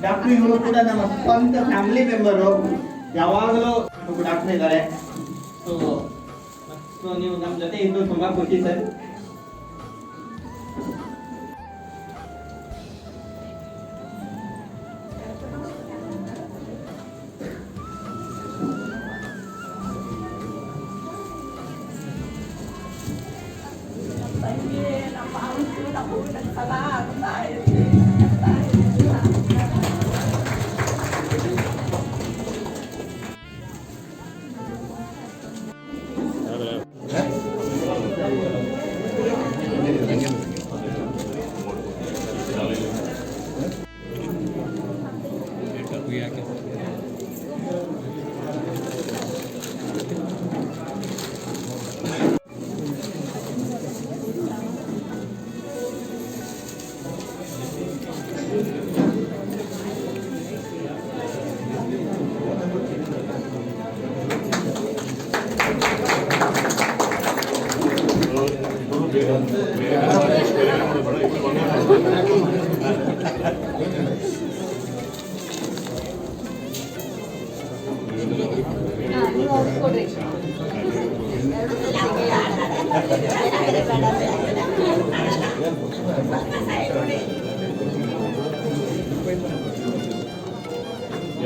Doctor ಇವರು ಕೂಡ ನಮ್ಮ ಸ್ವಂತ ಫ್ಯಾಮಿಲಿ ಮೆಂಬರು, ಯಾವಾಗಲೂ ಡಾಕ್ಟರ್ ಇದ್ದಾರೆ. ಸೊ ನೀವು ನಮ್ಮ ಜೊತೆ ಇದ್ದು ತುಂಬಾ ಖುಷಿ ಸರ್.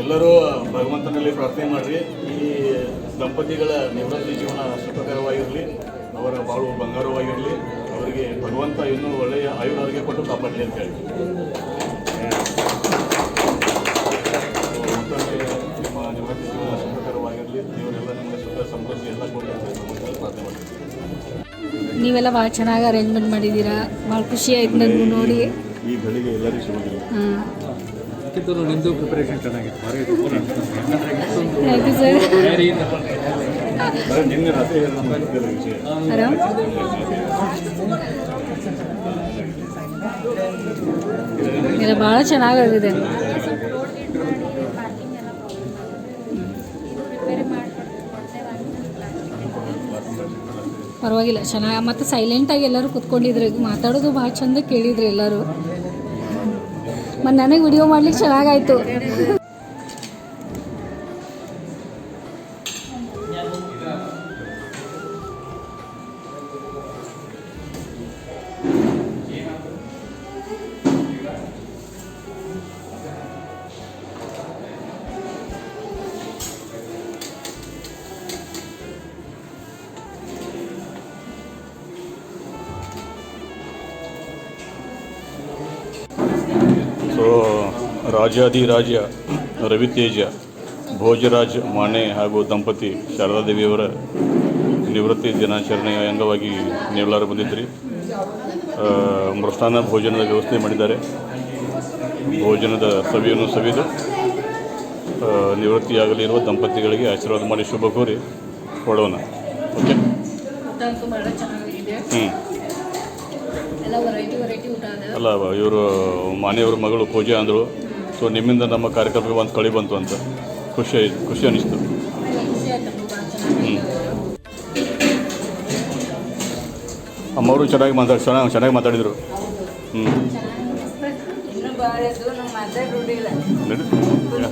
ಎಲ್ಲರೂ ಭಗವಂತನಲ್ಲಿ ಪ್ರಾರ್ಥನೆ ಮಾಡಿರಿ. ಈ ದಂಪತಿಗಳ ನಿವೃತ್ತಿ ಜೀವನ ಸುಖಕರವಾಗಿರಲಿ, ಅವರ ಬಾಳು ಬಂಗಾರವಾಗಿರಲಿ, ಅವರಿಗೆ ಭಗವಂತ ಇನ್ನೂ ಒಳ್ಳೆಯ ಆಯುರ್ವೇದಿಗೆ ಕೊಟ್ಟು ಕಾಪಾಡಲಿ ಅಂತ ಹೇಳಿ ನಿಮ್ಮ ನಿವೃತ್ತಿ ಜೀವನ ಸುಖಕರವಾಗಿರಲಿ. ದೇವರೆಲ್ಲ ನಿಮಗೆ ಸುಖ ಸಮೃದ್ಧಿ ಎಲ್ಲ ಕೊಡಲಿ ಅಂತ ಭಗವಂತನಲ್ಲಿ ಪ್ರಾರ್ಥನೆ ಮಾಡ್ತೀವಿ. ನೀವೆಲ್ಲ ಭಾಳ ಚೆನ್ನಾಗಿ ಅರೇಂಜ್ಮೆಂಟ್ ಮಾಡಿದ್ದೀರಾ, ಭಾಳ ಖುಷಿ ಆಯ್ತು ನನಗೂ ನೋಡಿ. ಈ ಗಳಿಗೆ ಎಲ್ಲರಿಗೂ ಶುಭದಿನ. ನಿಮ್ಮದು ಪ್ರಿಪರೇಷನ್ ಚೆನ್ನಾಗಿತ್ತು. Thank you sir. ನಿನ್ನೆ ರಾತ್ರಿ ವಿಷಯ ಇಲ್ಲ, ಭಾಳ ಚೆನ್ನಾಗಿದೆ. ಪರವಾಗಿಲ್ಲ, ಚೆನ್ನಾಗಿ. ಮತ್ತು ಸೈಲೆಂಟಾಗಿ ಎಲ್ಲರೂ ಕೂತ್ಕೊಂಡಿದ್ರು, ಮಾತಾಡೋದು ಭಾಳ ಚಂದ ಕೇಳಿದ್ರು ಎಲ್ಲರೂ. ಮತ್ತು ನನಗೆ ವಿಡಿಯೋ ಮಾಡ್ಲಿಕ್ಕೆ ಚೆನ್ನಾಗಾಯಿತು. ಸೊ ರಾಜಾಧಿರಾಜ ರವಿತೇಜ ಭೋಜರಾಜ್ ಮಾಣೆ ಹಾಗೂ ದಂಪತಿ ಶಾರದಾದೇವಿಯವರ ನಿವೃತ್ತಿ ದಿನಾಚರಣೆಯ ಅಂಗವಾಗಿ ನೀವೆಲ್ಲರೂ ಬಂದಿದ್ರಿ. ಮೃಷ್ಟಾನ್ನ ಭೋಜನದ ವ್ಯವಸ್ಥೆ ಮಾಡಿದ್ದಾರೆ. ಭೋಜನದ ಸವಿಯನ್ನು ಸವಿದು ನಿವೃತ್ತಿಯಾಗಲಿರುವ ದಂಪತಿಗಳಿಗೆ ಆಶೀರ್ವಾದ ಮಾಡಿ ಶುಭ ಕೋರಿ ಕೊಡೋಣ. ಓಕೆ. ಅಲ್ಲ, ಇವರು ಮಾನೆಯವ್ರ ಮಗಳು ಪೂಜೆ ಅಂದರು. ಸೊ ನಿಮ್ಮಿಂದ ನಮ್ಮ ಕಾರ್ಯಕ್ರಮಕ್ಕೆ ಒಂದು ಕಳಿ ಬಂತು ಅಂತ ಖುಷಿ ಅನ್ನಿಸ್ತು. ಅಮ್ಮವರು ಚೆನ್ನಾಗಿ ಮಾತಾಡಿದರು.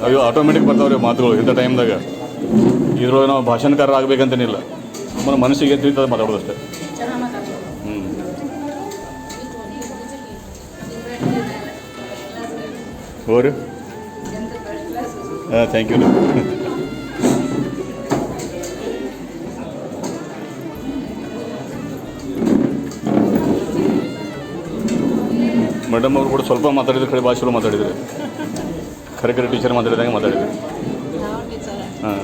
ಅಯ್ಯೋ, ಆಟೋಮೆಟಿಕ್ ಬರ್ತಾವ್ರಿ ಮಾತುಗಳು ಇಂಥ ಟೈಮ್ದಾಗ. ಇದ್ರೊಳಗೆ ನಾವು ಭಾಷಣಕಾರ ಆಗಬೇಕಂತೇನಿಲ್ಲ, ನಮ್ಮ ಮನಸ್ಸಿಗೆ ತಿಳಿತದ ಮಾತಾಡೋದಷ್ಟೇ. ಓರಿ ಥ್ಯಾಂಕ್ ಯು. ಮೇಡಮ್ ಅವರು ಕೂಡ ಸ್ವಲ್ಪ ಮಾತಾಡಿದ್ರು, ಕಡೆ ಭಾಷೆಗಳು ಮಾತಾಡಿದ್ರು. ಖರೆ ಟೀಚರ್ ಮಾತಾಡಿದಂಗೆ ಮಾತಾಡಿದ್ರು. ಹಾಂ,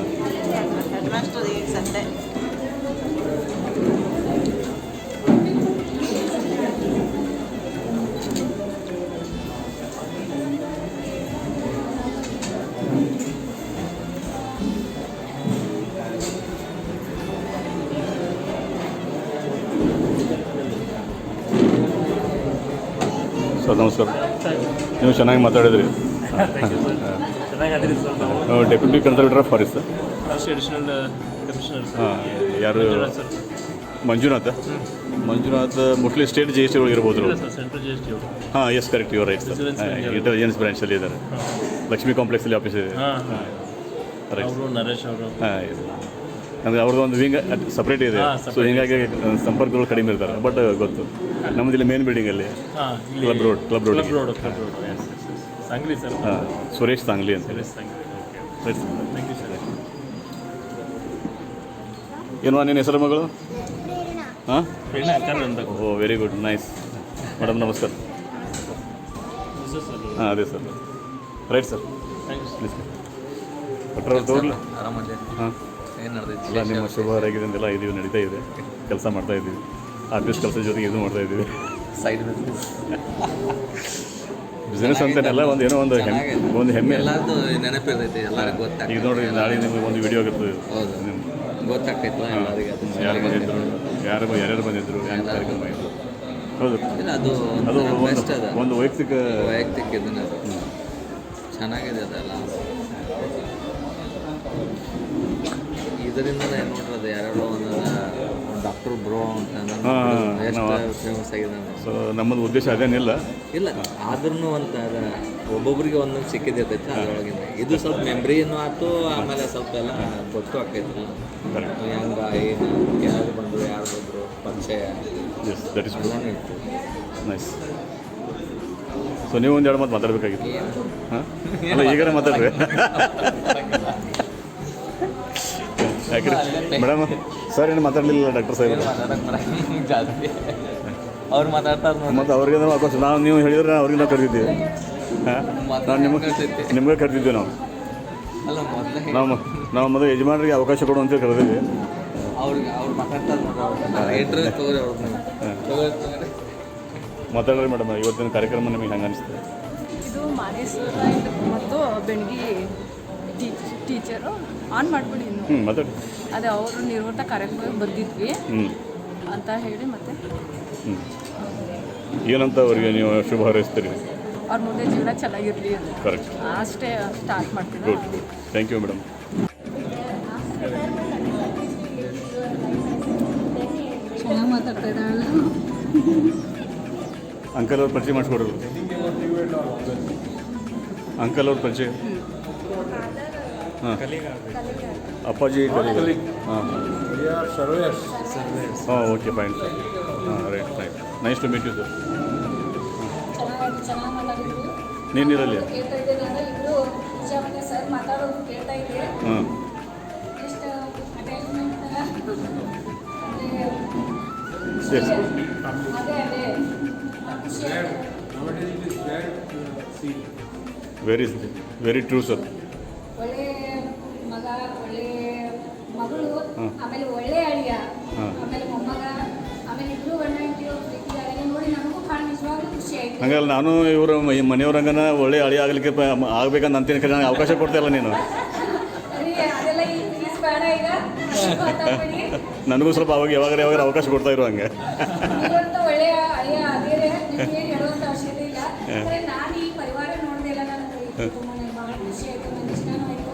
ಸರ್ ನಮಸ್ಕಾರ. ನೀವು ಚೆನ್ನಾಗಿ ಮಾತಾಡಿದ್ರಿ. Deputy conservator of forest. Additional commissioner. ಹಾಂ, ಯಾರು Manjunath mostly state G S T ಒಳಗೆ ಇರ್ಬೋದು ಸೆಂಟ್ರಲ್ ಜಿ ಎಸ್ ಟಿ ಅವರು. ಹಾಂ ಎಸ್ ಕರೆಕ್ಟ್ ಇವ್ರು ರೈಟ್ ಸರ್. ಇಂಟೆಲಿಜೆನ್ಸ್ ಬ್ರಾಂಚಲ್ಲಿ ಇದ್ದಾರೆ. ಲಕ್ಷ್ಮೀ ಕಾಂಪ್ಲೆಕ್ಸಲ್ಲಿ ಆಫೀಸ್ ಇದೆ. ರೈಟ್. ಅವರು ನರೇಶ್ ಅವರು. ಹಾಂ ಇದೆ. ಅಂದರೆ ಅವ್ರದ್ದು ಒಂದು ವಿಂಗ್ ಸಪ್ರೇಟ್ ಇದೆ. ಸೊ ಹೀಗಾಗಿ ಸಂಪರ್ಕಗಳು ಕಡಿಮೆ ಇರ್ತಾರೆ. ಬಟ್ ಗೊತ್ತು ನಮ್ಮದು ಇಲ್ಲಿ ಮೇನ್ ಬಿಲ್ಡಿಂಗಲ್ಲಿ ಕ್ಲಬ್ ರೋಡ್ ಸಾಂಗ್ಲಿ ಸರ್. ಹಾಂ ಸುರೇಶ್ ಸಾಂಗ್ಲಿ ಅಂತ ಹೇಳಿ. ರೈಟ್. Thank you sir. ಏನೋ ನಿನ್ನ ಹೆಸರು ಮಗಳು? ಹಾಂ ಅಂತ. Oh very good nice. Madam ನಮಸ್ಕಾರ. ಹಾಂ ಅದೇ sir. Right sir. Please doctor ಅವ್ರು ತೋರ್ಲಿ. ಹಾಂ ಎಲ್ಲ ನಿಮ್ಮ ಶುಭ ಆಗಿದೆ ಅಂತೆಲ್ಲ ಇದೀವಿ, ನಡೀತಾ ಇದೆ, ಕೆಲಸ ಮಾಡ್ತಾ ಇದ್ದೀವಿ. ಆಫೀಸ್ ಕೆಲಸ ಜೊತೆಗೆ ಇದು ಮಾಡ್ತಾ ಇದ್ದೀವಿ. ಸೈಡ್ ಬಿಸ್ನೆಸ್ ಅಂತೇನೆಲ್ಲ ಏನೋ ಒಂದು ಹೆಮ್ಮೆ ಎಲ್ಲರದ್ದು ನೆನಪಿರ್ತೈತಿ, ಎಲ್ಲರಿಗೂ ಗೊತ್ತಾಗ್ತದೆ. ಈಗ ನೋಡಿರಿ ನಾಳೆ ನಿಮಗೆ ಒಂದು ವಿಡಿಯೋ ಆಗಿರ್ತದೆ. ಹೌದು, ಗೊತ್ತಾಗ್ತೈತಲ್ಲ ಎಲ್ಲರಿಗೆ. ಯಾರು ಬಂದಿದ್ರು, ಯಾರ್ಯಾರು ಬಂದಿದ್ರು, ಯಾವ ಕಾರ್ಯಕ್ರಮ ಇತ್ತು. ಹೌದು, ಇಲ್ಲ ಅದು ಬೆಸ್ಟ್ ಅದ, ಒಂದು ವೈಯಕ್ತಿಕ ಇದನ್ನ ಚೆನ್ನಾಗಿದೆ ಅದೆಲ್ಲ. ಇದರಿಂದ ನೋಡ್ರಿ ಅದು ಯಾರ್ಯಾರೋ ಒಂದು ಡಾಕ್ಟರ್ ಬ್ರೋ ಅಂತ ಎಷ್ಟು ಫೇಮಸ್ ಆಗಿದೆ. ಸೊ ನಮ್ಮದು ಉದ್ದೇಶ ಅದೇನಿಲ್ಲ, ಇಲ್ಲ ಆದ್ರೂ ಒಂದು ಒಬ್ಬೊಬ್ರಿಗೆ ಒಂದೊಂದು ಸಿಕ್ಕಿದಿರ್ತೈತೆ ಅದರೊಳಗಿಂದ. ಇದು ಸ್ವಲ್ಪ ಮೆಮ್ರಿನೂ ಆಯ್ತು, ಆಮೇಲೆ ಸ್ವಲ್ಪ ಎಲ್ಲ ಗೊತ್ತು ಆಕೈತಿ ಹೆಂಗ ಏನು, ಯಾರು ಬಂದರು ಯಾರು ಬಂದರು ಪರಿಚಯ ಎಲ್ಲನೂ ಇತ್ತು. ನೈಸ್. ಸೊ ನೀವು ಒಂದು ಎರಡು ಮಾತು ಮಾತಾಡಬೇಕಾಗಿತ್ತು. ಹಾಂ ಅಲ್ಲ ಈಗಾರ ಮಾತಾಡ್ರಿ. ಯಾಕೆ ಮೇಡಮ್ ಸರ್ ಏನು ಮಾತಾಡಲಿಲ್ಲ ಡಾಕ್ಟರ್ ಸಾಹೇಬ್? ಜಾಸ್ತಿ ಅವ್ರು ಮಾತಾಡ್ತಾರೆ ಮತ್ತು ಅವ್ರಿಗೆ ನಾವು ನೀವು ಹೇಳಿದ್ರೆ ಅವ್ರಿಗೆ ನಾವು ಕರೆದಿದ್ದೀವಿ. ಹಾಂ ನಾವು ನಿಮ್ಗೆ ಕರೆದಿದ್ದೀವಿ. ನಾವು ಮೊದಲು ಯಜಮಾನರಿಗೆ ಅವಕಾಶ ಕೊಡು ಅಂತೇಳಿ ಕರೆದಿದ್ವಿ. ಅವ್ರು ಮಾತಾಡ್ತಾರೆ ಮಾತಾಡ್ರಿ ಮೇಡಮ್. ಇವತ್ತಿನ ಕಾರ್ಯಕ್ರಮ ನಿಮಗೆ ಹೆಂಗೆ ಅನಿಸ್ತದೆ? ಇದು ಮಾದೇಶ್ವರ ಮತ್ತು ಬೆಣಗಿ ಟೀಚರು ಆನ್ ಮಾಡ್ಬಿಡಿ ಇನ್ನು ಮಾತಾಡಿ. ಅದೇ ಅವರು ನಿರ್ವೃತ್ತ ಕಾರ್ಯಕ್ರಮಕ್ಕೆ ಬಂದಿದ್ವಿ ಅಂತ ಹೇಳಿ ಮತ್ತೆ ಏನಂತ ಅವರಿಗೆ ನೀವು ಶುಭ ಹಾರೈಸ್ತೀರಿ? ಅವ್ರ ಮುಂದೆ ಜೀವನ ಚೆನ್ನಾಗಿರಲಿ ಕರೆಕ್ಟ್, ಅಷ್ಟೇ ಸ್ಟಾರ್ಟ್ ಮಾಡ್ತೀನಿ. Good, thank you madam. ಚೆನ್ನಾಗಿ ಮಾತಾಡ್ತಾ ಇದ್ದಾಳೆ. ಅಂಕಲ್ ಅವ್ರ ಪರಿಚಯ ಮಾಡಿಸ್ಕೊಡ್ರು. ಅಂಕಲ್ ಅವ್ರ ಪರಿಚಯ. ಹಾಂ ಅಪ್ಪಾಜಿ ಕಲಿ. ಹಾಂ ಹಾಂ ಓಕೆ ಫೈನ್ ಸರ್. ಹಾಂ right right. Nice to meet you sir. ಚೆನ್ನಾಗಿ ಮಾತಾಡಿದ್ರು. ನೀನಿರಲಿ. ಕೇಳ್ತಾ ಇದ್ದೇನೆ ಅಂದರೆ ಇಬ್ಬರು ವಿಷಯ ಸರ್ ಮಾತಾಡೋದು ಕೇಳ್ತಾ ಇದ್ದೆ. ಹಾಂ ಎಷ್ಟು ಅಟ್ಯಾಚ್ಮೆಂಟ್ ಎಸ್ ಅದೇ ವೆರಿ ಟ್ರೂ ಸರ್. ಒಳ್ಳೆ ಮಗ, ಒಳ್ಳೆ ಮಗಳು, ಆಮೇಲೆ ಒಳ್ಳೆ ಅಳಿಯ, ಆಮೇಲೆ ಮೊಮ್ಮಗ, ಆಮೇಲೆ ಇಬ್ರು ಗಂಡ ಹೆಂಡತಿ ಪ್ರೀತಿಯಾಗಿ ನೋಡಿ ನಮಗೂ ಭಾಳ ನಿಜವಾಗ್ಲೂ ಖುಷಿ ಆಯ್ತು. ಹಂಗಲ್ಲ, ನಾನು ಇವರು ಮನೆಯವ್ರಂಗನ ಒಳ್ಳೆ ಅಳಿ ಆಗಲಿಕ್ಕೆ ಆಗ್ಬೇಕಂತ ಅಂತೀನಿ. ನನಗೆ ಅವಕಾಶ ಕೊಡ್ತಾಯಿಲ್ಲ ನೀನು. ಅದೆಲ್ಲ ಈಗ ಬೇಡ, ಈಗ ನನಗೂ ಸ್ವಲ್ಪ ಅವಾಗ ಯಾವಾಗ ಅವಕಾಶ ಕೊಡ್ತಾ ಇರೋ ಹಂಗೆ. ಒಳ್ಳೆಯ ಅಳಿಯ ಅದೇರೆ ನಿಮಗೆ ಹೇಳುವಂಥ ಅವಶ್ಯಕತೆ ಇಲ್ಲ. ನಾನು ಈ ಪರಿವಾರ ನೋಡಿದೆ ಇಲ್ಲ, ನನಗೆ ಭಾಳ ಖುಷಿ ಆಯಿತು, ನನಗೆ ಇಷ್ಟನೂ ಆಯಿತು.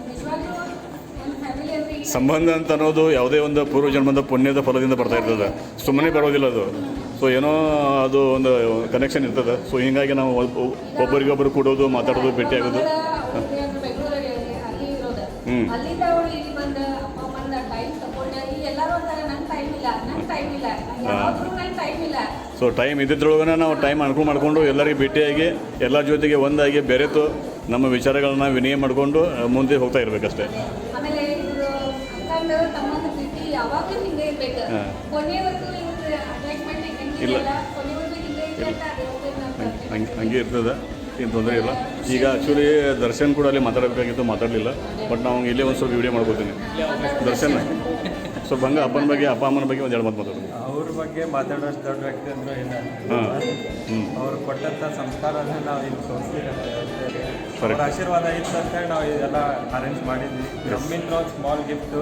ನಿಜವಾಗ್ಲೂ ಒಂದು ಫ್ಯಾಮಿಲಿ ಅಂದರೆ ಸಂಬಂಧ ಅಂತ ಅನ್ನೋದು ಯಾವುದೇ ಒಂದು ಪೂರ್ವ ಜನ್ಮದ ಪುಣ್ಯದ ಫಲದಿಂದ ಬರ್ತಾ ಇರ್ತದೆ, ಸುಮ್ಮನೆ ಬರೋದಿಲ್ಲ ಅದು. ಸೊ ಏನೋ ಅದು ಒಂದು ಕನೆಕ್ಷನ್ ಇರ್ತದೆ. ಸೊ ಹೀಗಾಗಿ ನಾವು ಒಬ್ಬರಿಗೊಬ್ಬರು ಕೂಡೋದು, ಮಾತಾಡೋದು, ಭೇಟಿಯಾಗೋದು. ಬೆಂಗಳೂರಲ್ಲಿ ಅಲ್ಲಿ ಇರೋದು, ಅಲ್ಲಿಂದ ಅವಳು ಇಲ್ಲಿ ಬಂದು ಅಪ್ಪ ಅಮ್ಮನ ಟೈಮ್ ತಗೊಂಡಾಗಿ ಎಲ್ಲರೂ ಅಂತಾರೆ ನಂಗೆ ಟೈಮ್ ಇಲ್ಲ, ನಂಗೆ ಟೈಮ್ ಇಲ್ಲ, ಯಾವಾಗಲೂ ನಂಗೆ ಟೈಮ್ ಇಲ್ಲ. ಸೊ ಟೈಮ್ ಇದ್ದಿದ್ರೊಳಗೆ ನಾವು ಟೈಮ್ ಅನುಕೂಲ ಮಾಡಿಕೊಂಡು ಎಲ್ಲರಿಗೆ ಭೇಟಿಯಾಗಿ ಎಲ್ಲರ ಜೊತೆಗೆ ಒಂದಾಗಿ ಬೆರೆತು ನಮ್ಮ ವಿಚಾರಗಳನ್ನ ವಿನಿಮಯ ಮಾಡಿಕೊಂಡು ಮುಂದೆ ಹೋಗ್ತಾ ಇರಬೇಕಷ್ಟೇ. ಆಮೇಲೆ ಇವರು ಅಕ್ಕಂದು ತಮ್ಮಂದ ಪ್ರೀತಿ ಯಾವಾಗಲೂ ಹಿಂಗೆ ಇರಬೇಕು. ಕೊನೆವರೆಗೂ ಇವ್ರ ಅಟ್ಯಾಚ್ಮೆಂಟ್ ಇಲ್ಲ. ಕೊನೆವರೆಗೂ ಹಿಂಗೆ ಇರಬೇಕು. ಹಂಗೆ ಇರ್ತದೆ, ಏನು ತೊಂದರೆ ಇಲ್ಲ. ಈಗ ಆ್ಯಕ್ಚುಲಿ ದರ್ಶನ್ ಕೂಡ ಅಲ್ಲಿ ಮಾತಾಡಬೇಕಾಗಿತ್ತು, ಮಾತಾಡಲಿಲ್ಲ. ಬಟ್ ನಾವು ಇಲ್ಲೇ ಒಂದು ಸ್ವಲ್ಪ ವಿಡಿಯೋ ಮಾಡ್ಕೋತೀನಿ. ದರ್ಶನ್ ಸ್ವಲ್ಪ ಹಂಗೆ ಅಪ್ಪನ ಬಗ್ಗೆ, ಅಪ್ಪ ಅಮ್ಮನ ಬಗ್ಗೆ ಒಂದು ಎರಡು ಮಾತು ಮಾತಾಡೋದು. ಅವ್ರ ಬಗ್ಗೆ ಮಾತಾಡೋಷ್ಟು ದೊಡ್ಡ ವ್ಯಕ್ತಿ ಅಂದ್ರೆ ಇಲ್ಲ. ಅವ್ರು ಕೊಟ್ಟಂಥ ಸಂಸ್ಕಾರನ ನಾವು ಇಲ್ಲಿ ತೋರಿಸ್ಲಿಕ್ಕೆ ಅವ್ರ ಆಶೀರ್ವಾದ ಇತ್ತು ಅಂತೇಳಿ ನಾವು ಇದೆಲ್ಲ ಅರೇಂಜ್ ಮಾಡಿದ್ವಿ. ನಮ್ಮಿಂದ ಒಂದು ಸ್ಮಾಲ್ ಗಿಫ್ಟು,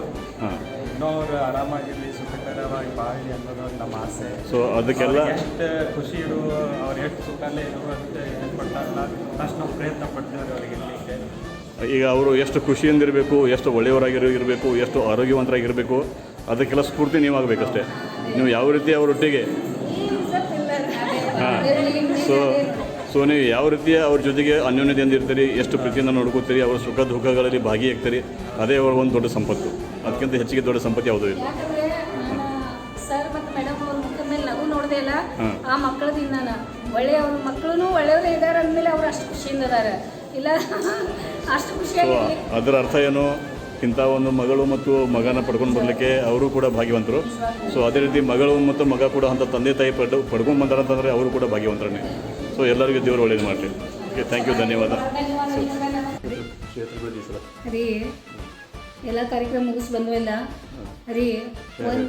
ಇನ್ನೂ ಅವ್ರು ಆರಾಮಾಗಿರಲಿ, ಸುಖಕರವಾಗಿ ಬಾಳಿ ಅನ್ನೋದು ನಮ್ಮ ಆಸೆ. ಸೊ ಅದಕ್ಕೆಲ್ಲ ಎಷ್ಟು ಖುಷಿ ಇರು, ಅವ್ರು ಎಷ್ಟು ಸುಖಲ್ಲೇ ಇರು ಅಂತ ಏನು ಕೊಟ್ಟಾರಲ್ಲ ಅಷ್ಟು ನಾವು ಪ್ರಯತ್ನ ಪಡ್ತೀವಿ ಅವ್ರಿಗೆ ಇರಲಿಕ್ಕೆ. ಈಗ ಅವರು ಎಷ್ಟು ಖುಷಿಯಿಂದಿರಬೇಕು, ಎಷ್ಟು ಒಳ್ಳೆಯವರಾಗಿರಬೇಕು, ಎಷ್ಟು ಆರೋಗ್ಯವಂತರಾಗಿರಬೇಕು, ಅದಕ್ಕೆಲ್ಲ ಸ್ಫೂರ್ತಿ ನೀವು ಆಗಬೇಕಷ್ಟೇ. ನೀವು ಯಾವ ರೀತಿ ಅವರೊಟ್ಟಿಗೆ ಹಾಂ ಸೊ ನೀವು ಯಾವ ರೀತಿಯ ಅವ್ರ ಜೊತೆಗೆ ಅನ್ಯೋನ್ಯತೆಯಿಂದ ಇರ್ತೀರಿ, ಎಷ್ಟು ಪ್ರೀತಿಯಿಂದ ನೋಡ್ಕೋತೀರಿ, ಅವ್ರ ಸುಖ ದುಃಖಗಳಲ್ಲಿ ಭಾಗಿಯಾಗ್ತೀರಿ, ಅದೇ ಅವ್ರ ಒಂದು ದೊಡ್ಡ ಸಂಪತ್ತು. ಅದಕ್ಕಿಂತ ಹೆಚ್ಚಿಗೆ ದೊಡ್ಡ ಸಂಪತ್ತು ಯಾವುದೂ ಇಲ್ಲ. ಯಾಕಂದ್ರೆ ಸರ್ ಮತ್ತು ಮೇಡಮ್ ಅವ್ರ ಮುಖದ ಮೇಲೆ ನಗು ನೋಡ್ದೆ ಇಲ್ಲ, ಆ ಮಕ್ಕಳದಿಂದ ಒಳ್ಳೆಯ ಅವ್ರ ಮಕ್ಕಳು ಒಳ್ಳೆಯವರೇ ಇದ್ದಾರೆ ಅಂದಮೇಲೆ ಅವ್ರು ಅಷ್ಟು ಖುಷಿಯಿಂದ ಇದ್ದಾರೆ. ಇಲ್ಲ ಅಷ್ಟು ಸೊ ಖುಷಿಯಾಗಿ ಅದರ ಅರ್ಥ ಏನು, ಇಂಥ ಒಂದು ಮಗಳು ಮತ್ತು ಮಗನ ಪಡ್ಕೊಂಡು ಬರಲಿಕ್ಕೆ ಅವರು ಕೂಡ ಭಾಗ್ಯವಂತರು. ಸೊ ಅದೇ ರೀತಿ ಮಗಳು ಮತ್ತು ಮಗ ಕೂಡ ಅಂಥ ತಂದೆ ತಾಯಿ ಪಡ್ಕೊಂಡು ಬಂದಾರ ಅಂತಂದರೆ ಅವರು ಕೂಡ ಭಾಗ್ಯವಂತರೇ. ಸೊ ಎಲ್ಲರಿಗೂ ದೇವರು ಒಳ್ಳೇದು ಮಾಡಲಿ. ಓಕೆ, ಥ್ಯಾಂಕ್ ಯು, ಧನ್ಯವಾದ. ಕ್ಷೇತ್ರದಲ್ಲಿ ಸರ್ ರೀ ಎಲ್ಲ ಕಾರ್ಯಕ್ರಮ ಮುಗಿಸಿ ಬಂದ್ವಲ್ಲ ರೀ, ಒಂದು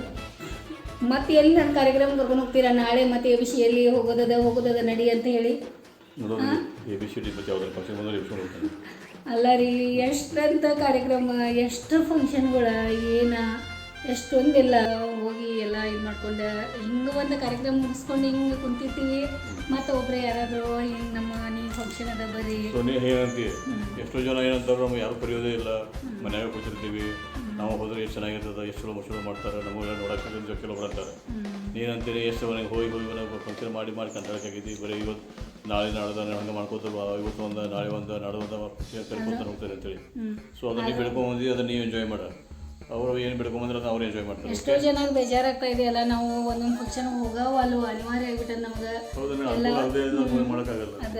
ಮತ್ತೆ ಎಲ್ಲಿ ನನ್ನ ಕಾರ್ಯಕ್ರಮ ಕರ್ಕೊಂಡು ಹೋಗ್ತೀರಾ ನಾಳೆ? ಮತ್ತೆ ಎಲ್ಲಿ ಹೋಗೋದದ ನಡಿ ಅಂತ ಹೇಳಿ ನೋಡೋದು ABCD ಮತ್ತು ಯಾವುದಾದ್ರು ಫಂಕ್ಷನ್ ಬಂದರೆ ಎಬ್ಸ್ಕೊಂಡು ಹೋಗ್ತಾನೆ. ಅಲ್ಲ ರೀ, ಎಷ್ಟಂತ ಕಾರ್ಯಕ್ರಮ, ಎಷ್ಟು ಫಂಕ್ಷನ್ಗಳ, ಎಷ್ಟೊಂದೆಲ್ಲ ಹೋಗಿ ಎಲ್ಲ ಇದು ಮಾಡ್ಕೊಂಡು ಹಿಂಗೆ ಒಂದು ಕಾರ್ಯಕ್ರಮ ಮುಗಿಸ್ಕೊಂಡು ಹಿಂಗೆ ಕುಂತಿರ್ತೀವಿ. ಮತ್ತು ಒಬ್ಬರೇ ಯಾರಾದರೂ ಹಿಂಗೆ ನಮ್ಮ ನೀವು ಫಂಕ್ಷನ್ ಅದ ಬರ್ರಿ. ಸೊ ನೀವು ಏನಂತೀವಿ, ಎಷ್ಟೋ ಜನ ಏನಂತಾರೆ, ನಮ್ಗೆ ಯಾರು ಕರೆಯೋದೇ ಇಲ್ಲ, ಮನೆಯಾಗ ಕೂತಿರ್ತೀವಿ, ನಾವು ಹೋದ್ರೆ ಎಷ್ಟು ಚೆನ್ನಾಗಿರ್ತದೆ, ಎಷ್ಟು ಮಶೂರು ಮಾಡ್ತಾರೆ, ನಮಗೆಲ್ಲ ನೋಡೋಕೆ ಕೆಲವೊಬ್ರು ಅಂತಾರೆ. ನೀನಂತೀರಿ ಎಷ್ಟು ಮನೆಗೆ ಹೋಗಿ ಮನೆಗೆ ಫಂಕ್ಷನ್ ಮಾಡಿ ಕಂಟಾಗಿದ್ದೀವಿ, ಬರೀ ಇವತ್ತು ನಾಳೆ ನಾಡ್ದು ಹಂಗೆ ಮಾಡ್ಕೋತಲ್ವ, ಇವತ್ತು ಒಂದು ನಾಳೆ ಒಂದು ನಾಡು ಒಂದು ಕರ್ಕೊತಾನೆ ಹೋಗ್ತಾರೆ ಅಂತೇಳಿ. ಸೊ ಅದನ್ನು ನೀವು ಬೆಳ್ಕೊಂಬಂದು ಅದನ್ನು ನೀವು ಎಂಜಾಯ್ ಮಾಡ, ಅವರು ಏನು ಬೆಳ್ಕೊಂಬಂದ್ರೆ ಅದನ್ನು ಅವ್ರು ಎಂಜಾಯ್ ಮಾಡ್ತಾರೆ. ಎಷ್ಟೋ ಜನ ಬೇಜಾರಾಗ್ತಾ ಇದೆಯಲ್ಲ, ನಾವು ಒಂದೊಂದು ಫಂಕ್ಷನ್ ಹೋಗವಲ್ವ, ಅನಿವಾರ್ಯ ಆಗ್ಬಿಟ್ಟದ ನಮ್ಗೆ ಎಲ್ಲ ಮಾಡೋಕ್ಕಾಗಲ್ಲ. ಅದ.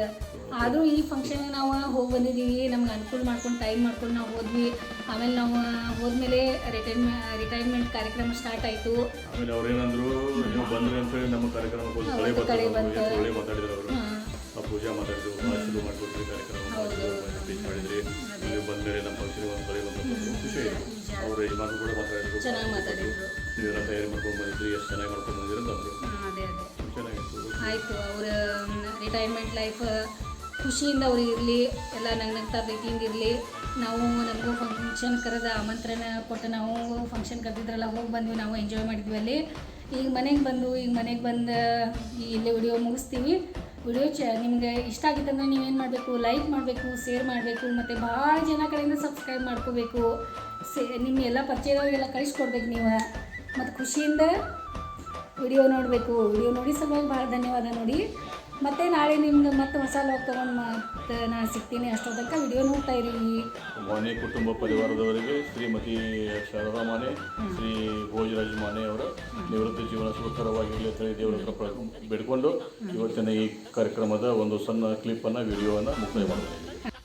ಆದರೂ ಈ ಫಂಕ್ಷನ್ಗೆ ನಾವು ಹೋಗಿ ಬಂದಿದ್ದೀವಿ, ನಮ್ಗೆ ಅನುಕೂಲ ಮಾಡ್ಕೊಂಡು ಟೈಮ್ ಮಾಡ್ಕೊಂಡು ನಾವು ಹೋದ್ವಿ. ಆಮೇಲೆ ನಾವು ಹೋದ್ಮೇಲೆ ರಿಟೈರ್ಮೆಂಟ್ ಕಾರ್ಯಕ್ರಮ ಸ್ಟಾರ್ಟ್ ಆಯಿತು. ಆಮೇಲೆ ಅವ್ರೇನಂದ್ರು, ನೀವು ಬಂದ್ರಿ ಅಂತೇಳಿ ನಮ್ಮ ಕಾರ್ಯಕ್ರಮಕ್ಕೆ ಒಳ್ಳೆ ಮಾತಾಡಿದ್ರು ಅವರು. ಆ ಪೂಜಾ ಮಾತಾಡಿದ್ರು, ಶುರು ಮಾಡಿಕೊಟ್ರಿ ಕಾರ್ಯಕ್ರಮ ಸ್ಪೀಚ್ ಮಾಡಿದ್ರಿ, ನೀವು ಬಂದರೆ ನಮ್ಮ ಫಂಕ್ಷನ್ಗೆ ಒಂದು ಕಡೆ ಬಂದು ಖುಷಿ ಆಯಿತು. ಅವರು ಯಜಮಾನರು ಕೂಡ ಮಾತಾಡಿದ್ರು, ಚೆನ್ನಾಗಿ ಮಾತಾಡಿದ್ರು, ನೀವೆಲ್ಲ ತಯಾರಿ ಮಾಡ್ಕೊಂಡು ಬಂದಿದ್ರಿ, ಎಷ್ಟು ಚೆನ್ನಾಗಿ ಮಾಡ್ಕೊಂಡು ಬಂದಿರಿ ಅಂತ ಅಂದರು. ಅದೇ ಚೆನ್ನಾಗಿತ್ತು. ಆಯಿತು. ಅವರ ರಿಟೈರ್ಮೆಂಟ್ ಲೈಫ್ ಖುಷಿಯಿಂದ ಅವ್ರು ಇರಲಿ, ಎಲ್ಲ ನಗ್ನಗ್ತಾ ಪ್ರೀತಿಯಿಂದ ಇರಲಿ. ನಾವು ನಮಗೂ ಫಂಕ್ಷನ್ ಕರೆದ ಆಮಂತ್ರಣ ಕೊಟ್ಟು ನಾವು ಫಂಕ್ಷನ್ ಕರೆದಿದ್ರಲ್ಲ, ಹೋಗಿ ಬಂದ್ವಿ, ನಾವು ಎಂಜಾಯ್ ಮಾಡಿದ್ವಿ ಅಲ್ಲಿ. ಈಗ ಮನೆಗೆ ಬಂದು ಇಲ್ಲೇ ವಿಡಿಯೋ ಮುಗಿಸ್ತೀವಿ. ವಿಡಿಯೋ ನಿಮಗೆ ಇಷ್ಟ ಆಗಿತ್ತಂದ್ರೆ ನೀವೇನು ಮಾಡಬೇಕು, ಲೈಕ್ ಮಾಡಬೇಕು, ಶೇರ್ ಮಾಡಬೇಕು, ಮತ್ತು ಭಾಳ ಜನ ಕಡೆಯಿಂದ ಸಬ್ಸ್ಕ್ರೈಬ್ ಮಾಡ್ಕೋಬೇಕು. ನಿಮ್ಮ ಎಲ್ಲ ಪರಿಚಯದವ್ರಿಗೆಲ್ಲ ಕಳಿಸ್ಕೊಡ್ಬೇಕು ನೀವು. ಮತ್ತು ಖುಷಿಯಿಂದ ವಿಡಿಯೋ ನೋಡಬೇಕು. ವಿಡಿಯೋ ನೋಡಿ ಸಲುವಾಗಿ ಭಾಳ ಧನ್ಯವಾದ. ನೋಡಿ ಮತ್ತೆ ನಾಳೆ ನಿಮ್ಗೆ ಮತ್ತೆ ಹೊಸ ಲಾಗ್ ತೊಗೊಂಡು ಮತ್ತೆ ನಾನು ಸಿಗ್ತೀನಿ. ಅಷ್ಟೊತ್ತನಕ ವಿಡಿಯೋ ನೋಡ್ತಾ ಇರಿ. ಮಾನೆ ಕುಟುಂಬ ಪರಿವಾರದವರಿಗೆ ಶ್ರೀಮತಿ ಶಾರದಾ ಮಾನೆ, ಶ್ರೀ ಭೋಜರಾಜ್ ಮಾನೆ ಅವರ ನಿವೃತ್ತಿ ಜೀವನ ಸುಖಕರವಾಗಿರಲಿ ಅಂತ ದೇವರ ಹತ್ರ ಬೇಡಿಕೊಂಡು ಇವತ್ತಿನ ಈ ಕಾರ್ಯಕ್ರಮದ ಒಂದು ಸಣ್ಣ ಕ್ಲಿಪ್ಪನ್ನು ವಿಡಿಯೋವನ್ನು ಮುಕ್ತಾಯ ಮಾಡ್ತೀನಿ.